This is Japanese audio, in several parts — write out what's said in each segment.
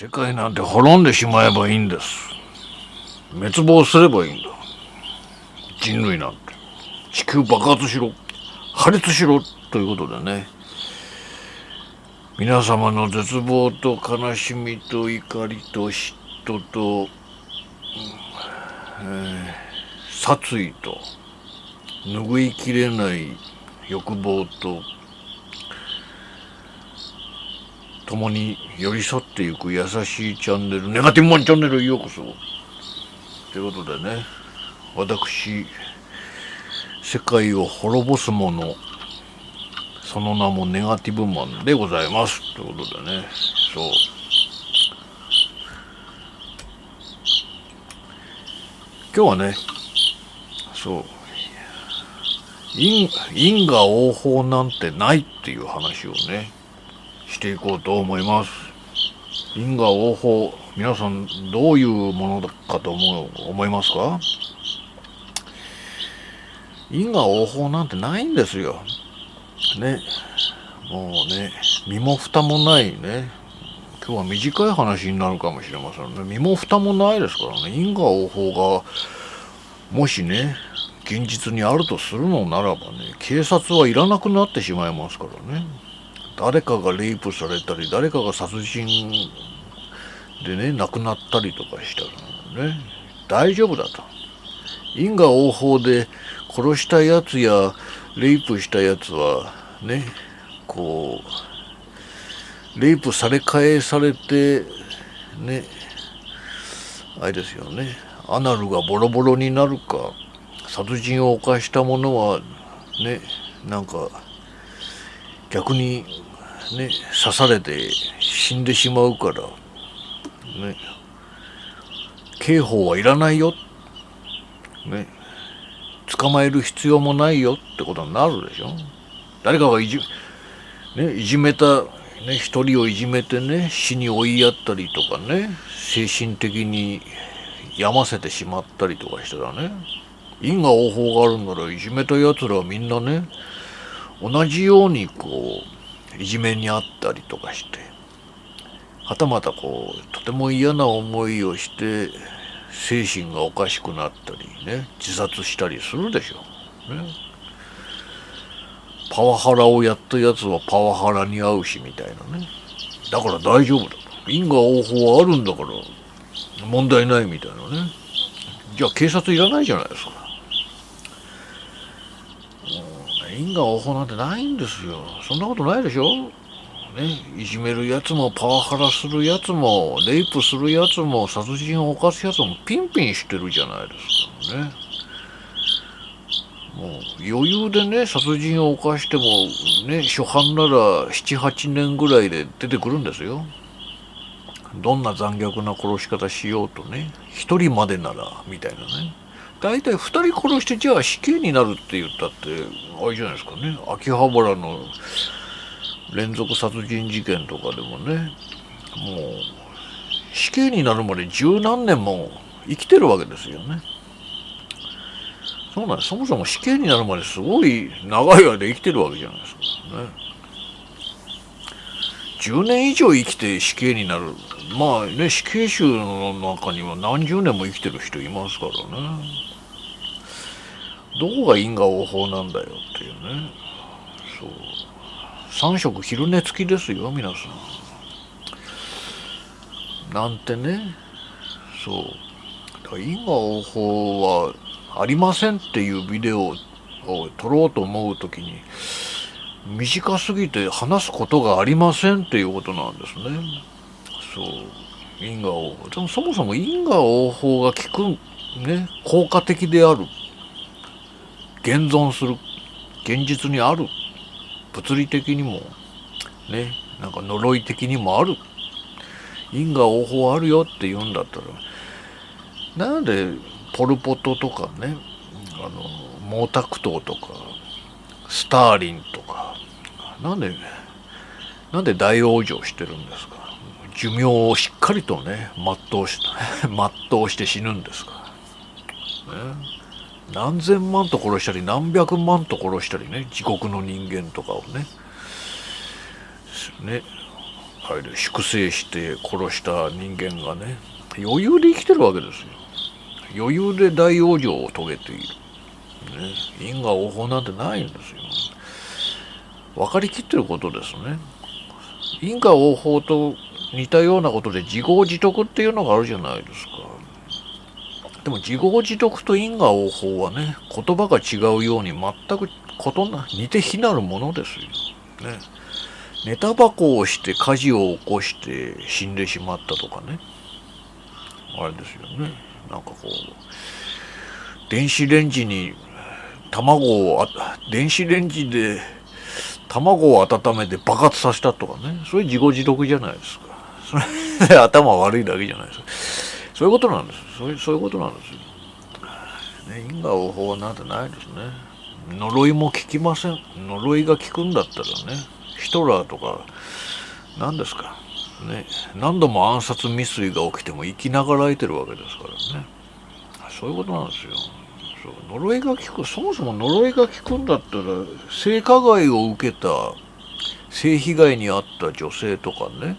世界なんて滅んでしまえばいいんです。滅亡すればいいんだ。人類なんて地球爆発しろ、破裂しろということでね、皆様の絶望と悲しみと怒りと嫉妬と、殺意と拭いきれない欲望と共に寄り添っていく優しいチャンネル、ネガティブマンチャンネルへようこそということでね、私世界を滅ぼすもの、その名もネガティブマンでございますということでね、そう今日はね、そう因果応報なんてないっていう話をねしていこうと思います。因果応報、皆さんどういうものかと思いますか？因果応報なんてないんですよね。もうね、身も蓋もないね。今日は短い話になるかもしれませんね。身も蓋もないですからね。因果応報がもしね現実にあるとするのならばね、警察はいらなくなってしまいますからね。誰かがレイプされたり、誰かが殺人でね亡くなったりとかしたらね、大丈夫だと。因果応報で殺したやつやレイプしたやつはね、こうレイプされ返されてね、あれですよね、アナルがボロボロになるか、殺人を犯した者はね、なんか逆にね刺されて死んでしまうからね、刑法はいらないよね、捕まえる必要もないよってことになるでしょ。誰かがいじめた、ね、一人をいじめてね死に追いやったりとかね、精神的に病ませてしまったりとかしたらね、因果応報があるんならいじめたやつらはみんなね同じようにこういじめにあったりとかして、はたまたこうとても嫌な思いをして精神がおかしくなったりね、自殺したりするでしょう、ね、パワハラをやったやつはパワハラに遭うしみたいなね。だから大丈夫だと、因果応報はあるんだから問題ないみたいなね。じゃあ警察いらないじゃないですか。因果応報なんてないんですよ。そんなことないでしょね。いじめるやつもパワハラするやつもレイプするやつも殺人を犯すやつもピンピンしてるじゃないですかね。もう余裕でね殺人を犯してもね、初犯なら7、8年ぐらいで出てくるんですよ。どんな残虐な殺し方しようとね、一人までならみたいなね。大体二人殺してじゃあ死刑になるって言ったってあれじゃないですかね。秋葉原の連続殺人事件とかでもね、もう死刑になるまで十何年も生きてるわけですよね。そうなんです。そもそも死刑になるまですごい長い間生きてるわけじゃないですかね。10年以上生きて死刑になる、まあね、死刑囚の中には何十年も生きてる人いますからね。どこが因果応報なんだよっていうね。そう、3食昼寝付きですよ皆さんなんてね。そうだから因果応報はありませんっていうビデオを撮ろうと思うときに、短すぎて話すことがありませんっていうことなんですね。そう、因果応報、でもそもそも因果応報が効くね、効果的である、現存する、現実にある、物理的にもね、なんか呪い的にもある、因果応報あるよって言うんだったら、なんでポル・ポトとかね、毛沢東とかスターリンとか、なんで大往生してるんですか。寿命をしっかりとね全うして死ぬんですか、ね、何千万と殺したり何百万と殺したりね、自国の人間とかをねあれで粛清して殺した人間がね、余裕で生きてるわけですよ。余裕で大往生を遂げている、ね、因果応報なんてないんですよ。分かりきってることですね。因果応報と似たようなことで自業自得っていうのがあるじゃないですか。でも自業自得と因果応報はね、言葉が違うように全く似て非なるものですよ。ね、寝タバコをして火事を起こして死んでしまったとかね、あれですよね。なんかこう電子レンジで卵を温めて爆発させたとかね、それ自業自得じゃないですか。それで頭悪いだけじゃないですか。そういうことなんです。そういうことなんですよ。ね、因果応報はなんてないですね。呪いも効きません。呪いが効くんだったらね、ヒトラーとか何ですかね、何度も暗殺未遂が起きても生きながらえてるわけですからね。そういうことなんですよ。そう、呪いが効く、そもそも呪いが効くんだったら、性加害を受けた、性被害に遭った女性とかね、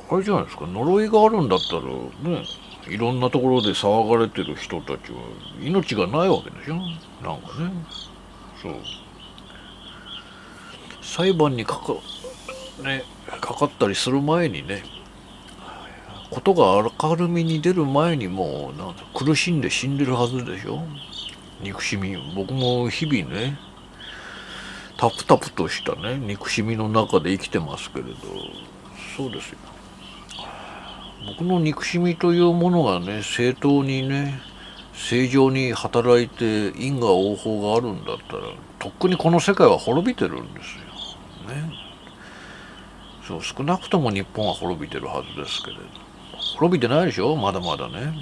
あれじゃないですか、呪いがあるんだったらね、いろんなところで騒がれてる人たちは命がないわけでしょ。なんかね、そう、裁判にかかったりする前にね、ことが明るみに出る前にもう苦しんで死んでるはずでしょ。憎しみ、僕も日々ね、タプタプとしたね憎しみの中で生きてますけれど、そうですよ。僕の憎しみというものがね、正当にね、正常に働いて因果応報があるんだったら、とっくにこの世界は滅びてるんですよ。ね。そう、少なくとも日本は滅びてるはずですけれど。滅びてないでしょ、まだまだね。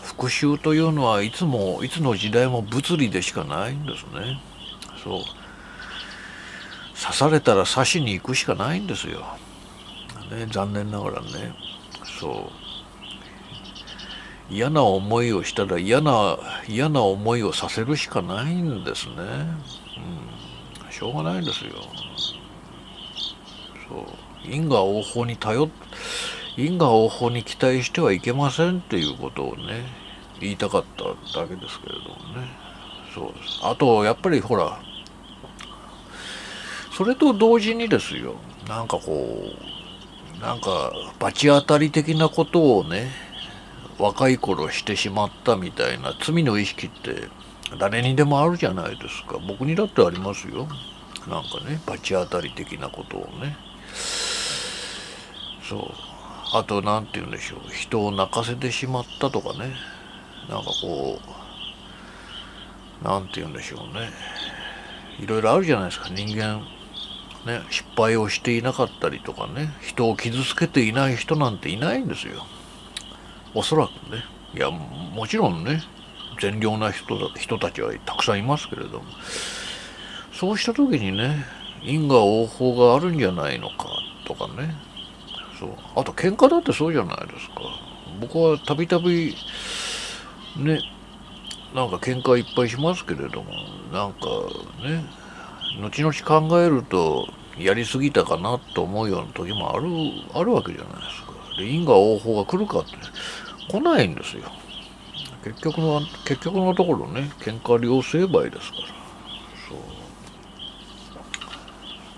復讐というのはいつの時代も物理でしかないんですね。そう。刺されたら刺しに行くしかないんですよ。ね、残念ながらね。そう。嫌な思いをしたら嫌な思いをさせるしかないんですね。うん。しょうがないんですよ。そう。因果応報に期待してはいけませんっていうことをね、言いたかっただけですけれどもね。そうです。あと、やっぱりほら、それと同時にですよ、なんか罰当たり的なことをね、若い頃してしまったみたいな罪の意識って誰にでもあるじゃないですか。僕にだってありますよ。なんかね、罰当たり的なことをね。そう。あと、なんて言うんでしょう。人を泣かせてしまったとかね。なんかなんて言うんでしょうね。いろいろあるじゃないですか。人間、ね、失敗をしていなかったりとかね。人を傷つけていない人なんていないんですよ。おそらくね。いや、もちろんね、善良な人たちはたくさんいますけれども、そうした時にね、因果応報があるんじゃないのかとかね。そう。あと喧嘩だってそうじゃないですか。僕はたびたびね、なんか喧嘩いっぱいしますけれども、なんかね、後々考えるとやりすぎたかなと思うような時もあるわけじゃないですか。で、因果応報が来るかって来ないんですよ。結局のところね、喧嘩両成敗ですから。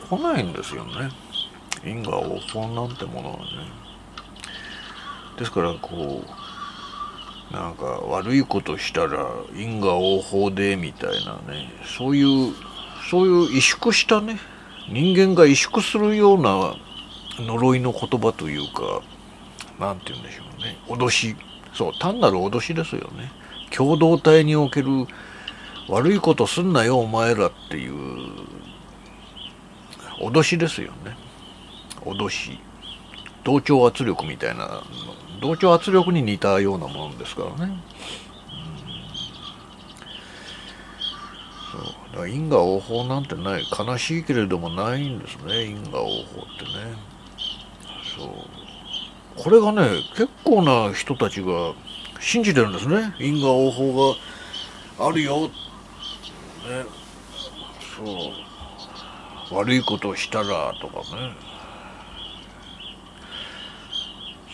そう。来ないんですよね。因果応報なんてものはね。ですからなんか悪いことしたら因果応報でみたいなね、そういう萎縮したね、人間が萎縮するような呪いの言葉というか、なんて言うんでしょうね、脅し。そう、単なる脅しですよね。共同体における悪いことすんなよお前らっていう脅しですよね。脅し。同調圧力みたいな、同調圧力に似たようなものですからね。そうだから因果応報なんてない、悲しいけれどもないんですね、因果応報ってね。そう、これがね、結構な人たちが信じてるんですね、因果応報があるよ、ね。そう、悪いことをしたらとかね、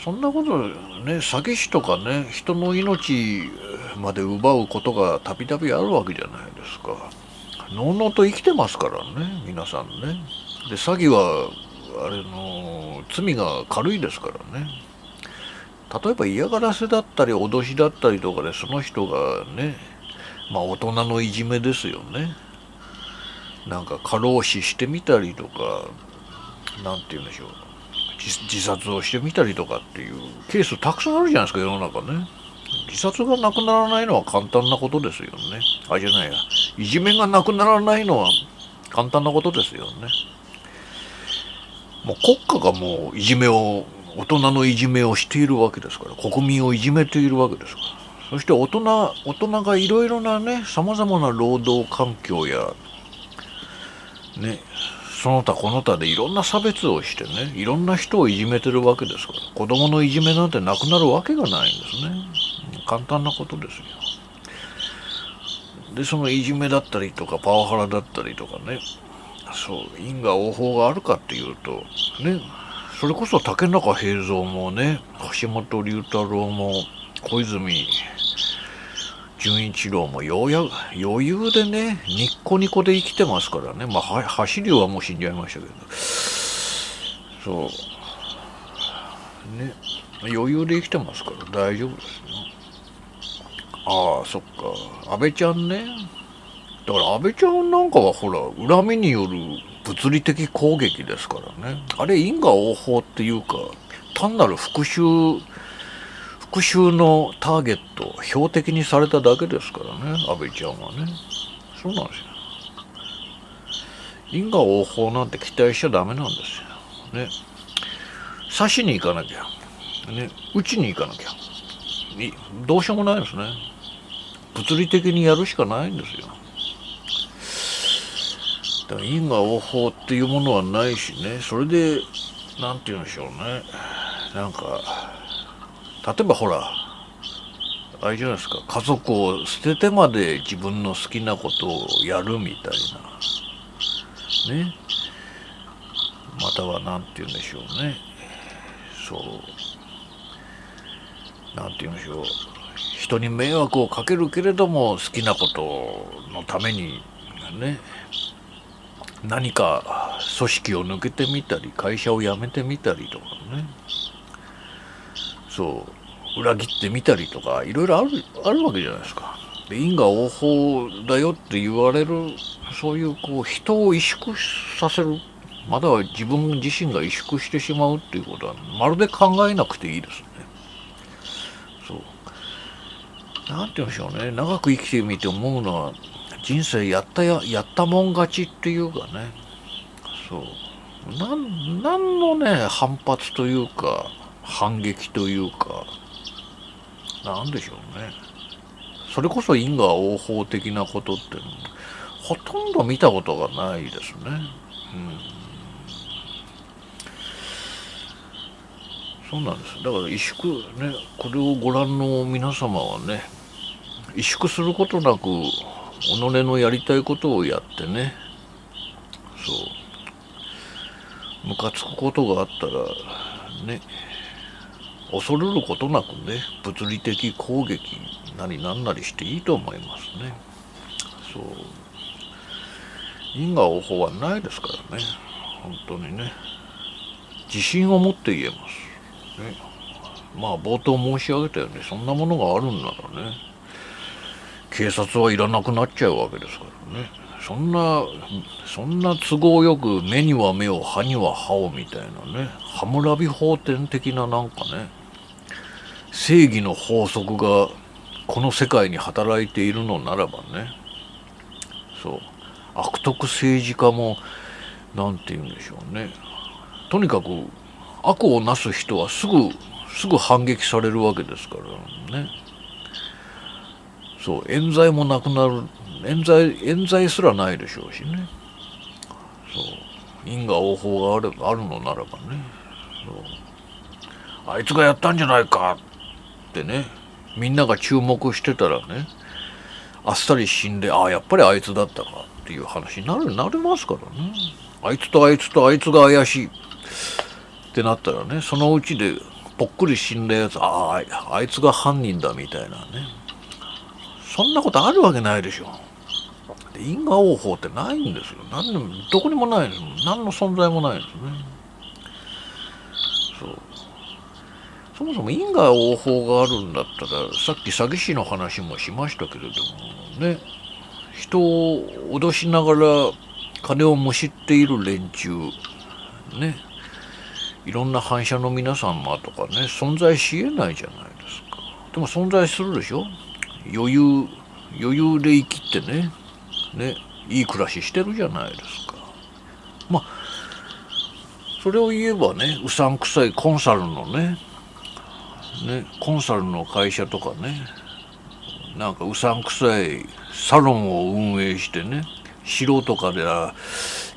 そんなことね、詐欺師とかね、人の命まで奪うことがたびたびあるわけじゃないですか。のうのうと生きてますからね、皆さんね。で、詐欺はあれの罪が軽いですからね。例えば嫌がらせだったり脅しだったりとかで、その人がね、まあ大人のいじめですよね。なんか過労死してみたりとか、なんて言うんでしょう、自殺をしてみたりとかっていうケースたくさんあるじゃないですか、世の中ね。自殺がなくならないのは簡単なことですよね。あ、じゃないや。いじめがなくならないのは簡単なことですよね。もう国家がもういじめを、大人のいじめをしているわけですから、国民をいじめているわけですから。そして大人がいろいろなね、様々な労働環境や、ね、その他この他でいろんな差別をしてね、いろんな人をいじめてるわけですから、子供のいじめなんてなくなるわけがないんですね。簡単なことですよ。で、そのいじめだったりとかパワハラだったりとかね、そう、因果応報があるかっていうと、ね、それこそ竹中平蔵もね、橋本龍太郎も小泉純一郎も余裕でね、ニッコニコで生きてますからね。まあ、走りはもう死んじゃいましたけど。そう。ね。余裕で生きてますから大丈夫ですよ。ああ、そっか。安倍ちゃんね。だから安倍ちゃんなんかはほら、恨みによる物理的攻撃ですからね。あれ因果応報っていうか、単なる復讐のターゲット、標的にされただけですからね、安倍ちゃんはね。そうなんですよ。因果応報なんて期待しちゃダメなんですよ。ね。刺しに行かなきゃ。ね。打ちに行かなきゃ。どうしようもないですね。物理的にやるしかないんですよ。だから因果応報っていうものはないしね。それで、なんて言うんでしょうね。なんか、例えばほら、あれじゃないですか、家族を捨ててまで自分の好きなことをやるみたいなね、またはなんて言うんでしょうね、そう、なんて言うんでしょう、人に迷惑をかけるけれども好きなことのためにね、何か組織を抜けてみたり会社を辞めてみたりとかね、そう裏切ってみたりとかいろいろあるわけじゃないですか。で、因果応報だよって言われる、そういうこう人を萎縮させる、または自分自身が萎縮してしまうっていうことはまるで考えなくていいですね。そうなんて言うんでしょうね、長く生きてみて思うのは、人生やったもん勝ちっていうかね、そうなんのね反発というか反撃というか、なんでしょうね、それこそ因果応報的なことってほとんど見たことがないですね。そうなんです。だから萎縮ね、これをご覧の皆様はね、萎縮することなく己のやりたいことをやってね、そうムカつくことがあったらね、恐れることなくね、物理的攻撃なりなんなりしていいと思いますね。そう因果応報はないですからね、本当にね、自信を持って言えますね。まあ冒頭申し上げたように、そんなものがあるんならね、警察はいらなくなっちゃうわけですからね。そんな都合よく目には目を歯には歯をみたいなね、ハムラビ法典的ななんかね、正義の法則がこの世界に働いているのならばね、そう悪徳政治家もなんて言うんでしょうね、とにかく悪をなす人はすぐ反撃されるわけですからね。そう冤罪もなくなる、冤罪すらないでしょうしね。そう因果応報があるのならばね、そうあいつがやったんじゃないかってね、みんなが注目してたらね、あっさり死んで、ああやっぱりあいつだったかっていう話になりますからね。あいつとあいつとあいつが怪しいってなったらね、そのうちでぽっくり死んだやつ、あいつが犯人だみたいなね、そんなことあるわけないでしょ。で因果応報ってないんですよ。どこにもないんですよ。何の存在もないんですよね。そもそも因果応報があるんだったら、さっき詐欺師の話もしましたけれどもね、人を脅しながら金をむしっている連中ね、いろんな反社の皆様とかね、存在しえないじゃないですか。でも存在するでしょ。余裕で生きてね、いい暮らししてるじゃないですか。まあそれを言えばね、うさんくさいコンサルのコンサルの会社とかね、なんかうさんくさいサロンを運営してね、素人から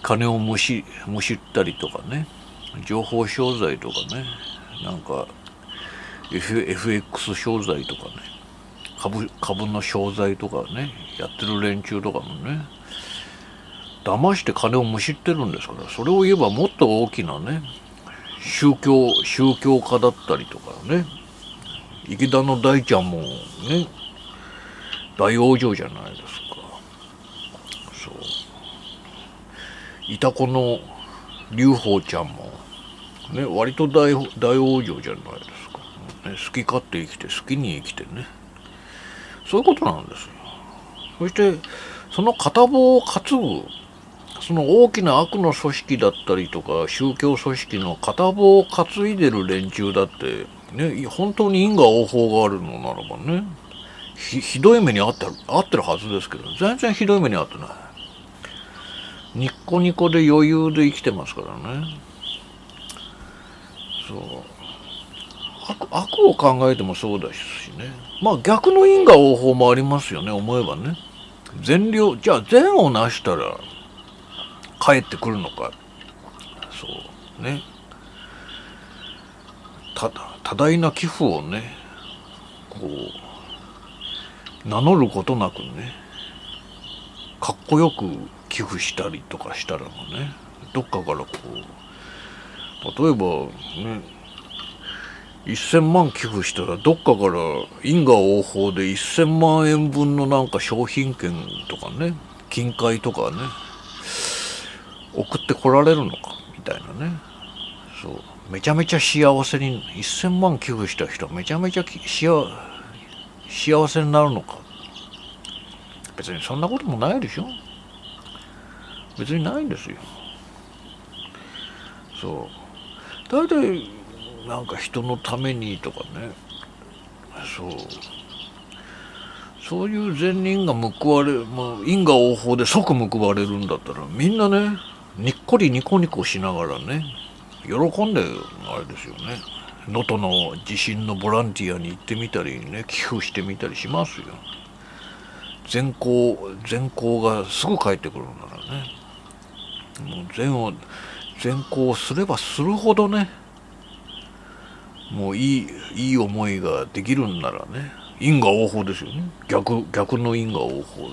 金をむしったりとかね、情報商材とかね、なんか FX 商材とかね、株の商材とかね、やってる連中とかもね、騙して金をむしってるんですから、それを言えばもっと大きなね、宗教家だったりとかね、池田の大ちゃんもね、大往生じゃないですか。そう。いたこの劉邦ちゃんもね、割と大往生じゃないですか。ね、好き勝手生きて好きに生きてね、そういうことなんですよ。そしてその片棒を担ぐ、その大きな悪の組織だったりとか宗教組織の片棒を担いでる連中だってね、本当に因果応報があるのならばね、ひどい目に遭ってるはずですけど、全然ひどい目に遭ってない。ニッコニコで余裕で生きてますからね。そう。悪を考えてもそうだしね。まあ逆の因果応報もありますよね、思えばね。じゃあ善をなしたら帰ってくるのか。そうね。多大な寄付をね、こう名乗ることなくね、かっこよく寄付したりとかしたらもね、どっかからこう、例えばね、1000万寄付したらどっかから因果応報で1000万円分のなんか商品券とかね、金塊とかね、送ってこられるのかみたいなね。そう、めちゃめちゃ幸せに、1000万寄付した人はめちゃめちゃ幸せになるのか。別にそんなこともないでしょ。別にないんですよ。そう。大体なんか人のためにとかね、そういう善人が報われる、因果応報で即報われるんだったら、みんなね、にっこりニコニコしながらね、喜んであれですよね、能登の地震のボランティアに行ってみたりね、寄付してみたりしますよ。善行がすぐ返ってくるならね、もう善行をすればするほどね、もういい思いができるんならね、因果応報ですよね。逆の因果応報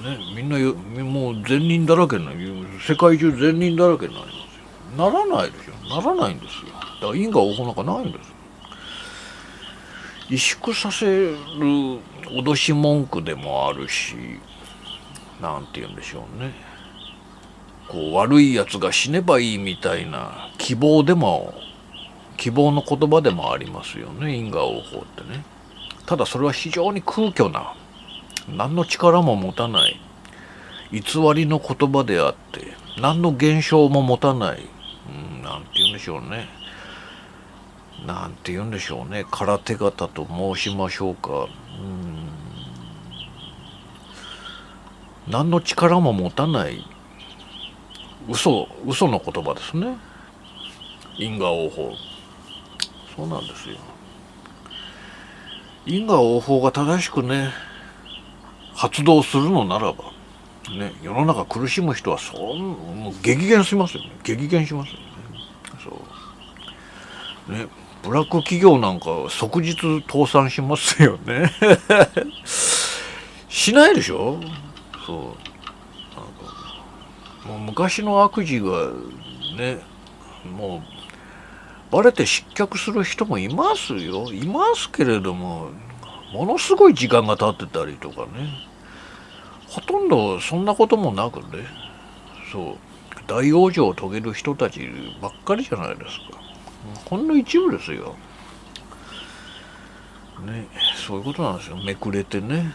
ね。みんなもう善人だらけになる。世界中善人だらけになりますよ。ならないでしょ。ならないんですよ。だから因果応報なんかないんですよ。萎縮させる脅し文句でもあるし、なんて言うんでしょうね、こう悪いやつが死ねばいいみたいな希望の言葉でもありますよね、因果応報ってね。ただそれは非常に空虚な、何の力も持たない偽りの言葉であって、何の現象も持たない、なんて言うんでしょうね、空手方と申しましょうか、何の力も持たない嘘の言葉ですね、因果応報。そうなんですよ。因果応報が正しくね、発動するのならばね、世の中苦しむ人はもう激減しますよね。激減しますよね。そうね、ブラック企業なんか即日倒産しますよね。しないでしょ。そうなんかもう昔の悪事がね、もうバレて失脚する人もいますよ、いますけれども、ものすごい時間が経ってたりとかね、ほとんどそんなこともなくね、そう大往生を遂げる人たちばっかりじゃないですか。ほんの一部ですよ。ね、そういうことなんですよ。めくれてね、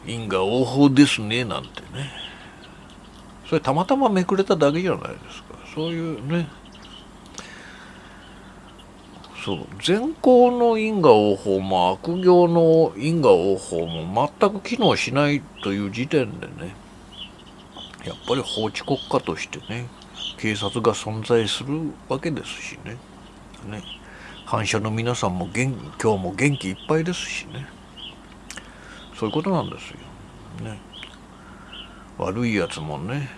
因果応報ですねなんてね、それたまたまめくれただけじゃないですか。そういうね、そう善行の因果応報も悪行の因果応報も全く機能しないという時点でね、やっぱり法治国家としてね、警察が存在するわけですしね、反社の皆さんも今日も元気いっぱいですしね、そういうことなんですよ。ね、悪いやつもね、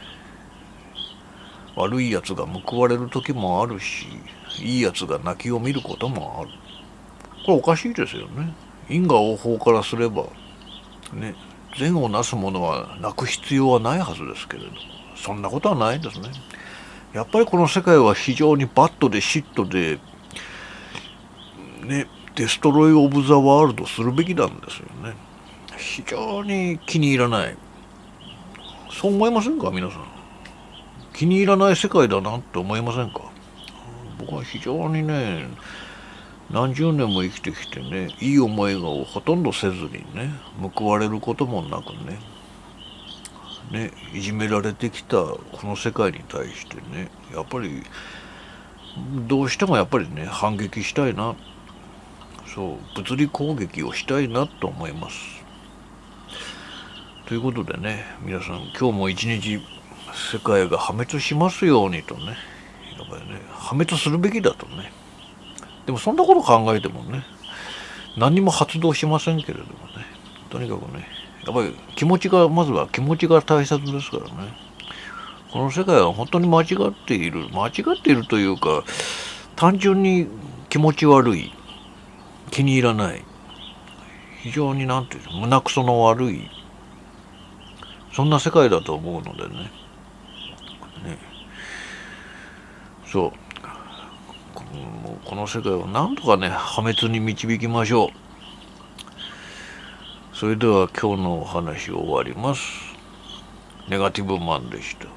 悪いやつが報われる時もあるし、いいやつが泣きを見ることもある。これおかしいですよね。因果応報からすればね、善をなす者は泣く必要はないはずですけれども、そんなことはないんですね。やっぱりこの世界は非常にバッドでシットでね、デストロイ・オブ・ザ・ワールドするべきなんですよね。非常に気に入らない。そう思いませんか皆さん。気に入らない世界だなって思いませんか。僕は非常にね、何十年も生きてきてね、いい思いをほとんどせずにね、報われることもなくいじめられてきたこの世界に対してね、やっぱりどうしてもやっぱりね、反撃したいな、そう物理攻撃をしたいなと思います。ということでね、皆さん今日も一日世界が破滅しますようにとね、やっぱりね、破滅するべきだとね。でもそんなこと考えてもね、何にも発動しませんけれどもね、とにかくね、やっぱり気持ちが、まずは気持ちが大切ですからね。この世界は本当に間違っているというか、単純に気持ち悪い、気に入らない、非常になんていうの、胸くその悪い、そんな世界だと思うのでね。そう。もうこの世界をなんとかね、破滅に導きましょう。それでは今日のお話を終わります。ネガティブマンでした。